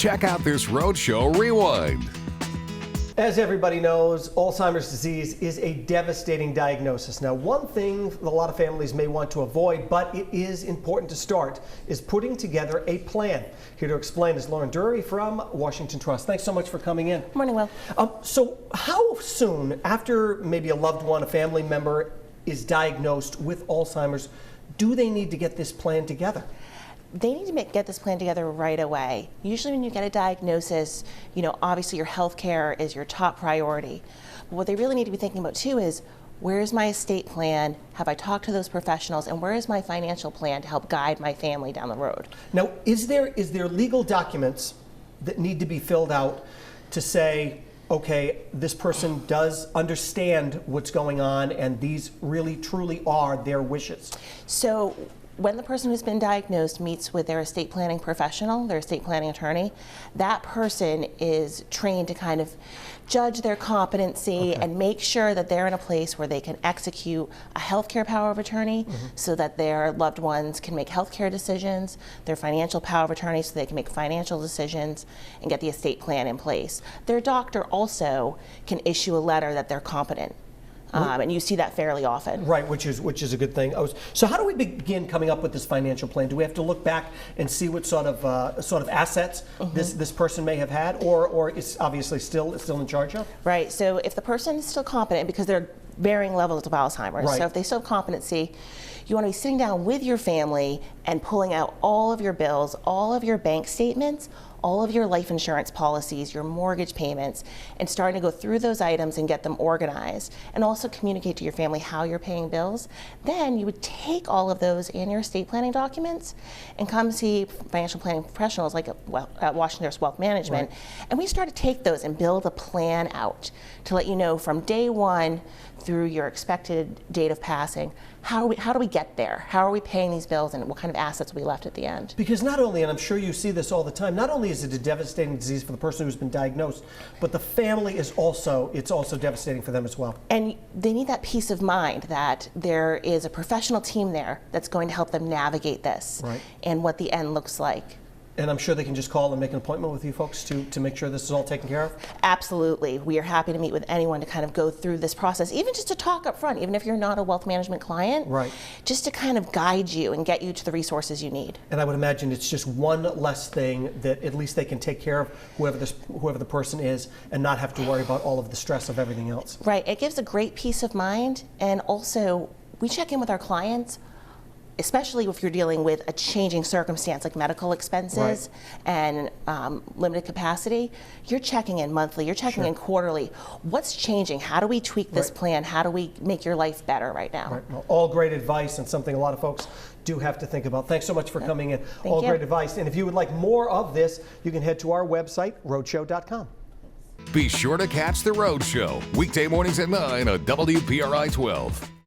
Check out this Roadshow Rewind. As everybody knows, Alzheimer's disease is a devastating diagnosis. Now, one thing a lot of families may want to avoid, but it is important to start, is putting together a plan. Here to explain is Lauren Dury from Washington Trust. Thanks so much for coming in. Morning, Will. So how soon after maybe a loved one, a family member is diagnosed with Alzheimer's, do they need to get this plan together? They need to get this plan together right away. Usually when you get a diagnosis, obviously your health care is your top priority. But what they really need to be thinking about too is, where's my estate plan? Have I talked to those professionals? And where is my financial plan to help guide my family down the road? Now, is there legal documents that need to be filled out to say, okay, this person does understand what's going on and these really truly are their wishes? So when the person who's been diagnosed meets with their estate planning professional, their estate planning attorney, that person is trained to kind of judge their competency and make sure that they're in a place where they can execute a healthcare power of attorney so that their loved ones can make healthcare decisions, their financial power of attorney so they can make financial decisions and get the estate plan in place. Their doctor also can issue a letter that they're competent. And you see that fairly often. Right, which is a good thing. So how do we begin coming up with this financial plan? Do we have to look back and see what sort of assets this person may have had, or is obviously still in charge of? Right. So if the person is still competent, because there are varying levels of Alzheimer's, right. So if they still have competency, you want to be sitting down with your family and pulling out all of your bills, all of your bank statements, all of your life insurance policies, your mortgage payments, and starting to go through those items and get them organized, and also communicate to your family how you're paying bills. Then you would take all of those and your estate planning documents and come see financial planning professionals like at Washington Trust Wealth Management, right. And we start to take those and build a plan out to let you know from day one through your expected date of passing, how do we get there? How are we paying these bills, and what kind of assets will be left at the end? Because not only, and I'm sure you see this all the time, not only is it a devastating disease for the person who's been diagnosed, but the family is also devastating for them as well. And they need that peace of mind that there is a professional team there that's going to help them navigate this, right. And what the end looks like. And I'm sure they can just call and make an appointment with you folks to make sure this is all taken care of? Absolutely. We are happy to meet with anyone to kind of go through this process, even just to talk up front, even if you're not a wealth management client, right. Just to kind of guide you and get you to the resources you need. And I would imagine it's just one less thing that at least they can take care of whoever the person is and not have to worry about all of the stress of everything else. Right. It gives a great peace of mind, and also we check in with our clients, especially if you're dealing with a changing circumstance like medical expenses, right. And limited capacity. You're checking in monthly, you're checking in quarterly. What's changing? How do we tweak this plan? How do we make your life better right now? Right. Well, all great advice, and something a lot of folks do have to think about. Thanks so much for coming in. Thank you. Great advice. And if you would like more of this, you can head to our website, roadshow.com. Be sure to catch the Roadshow weekday mornings at 9 on WPRI 12.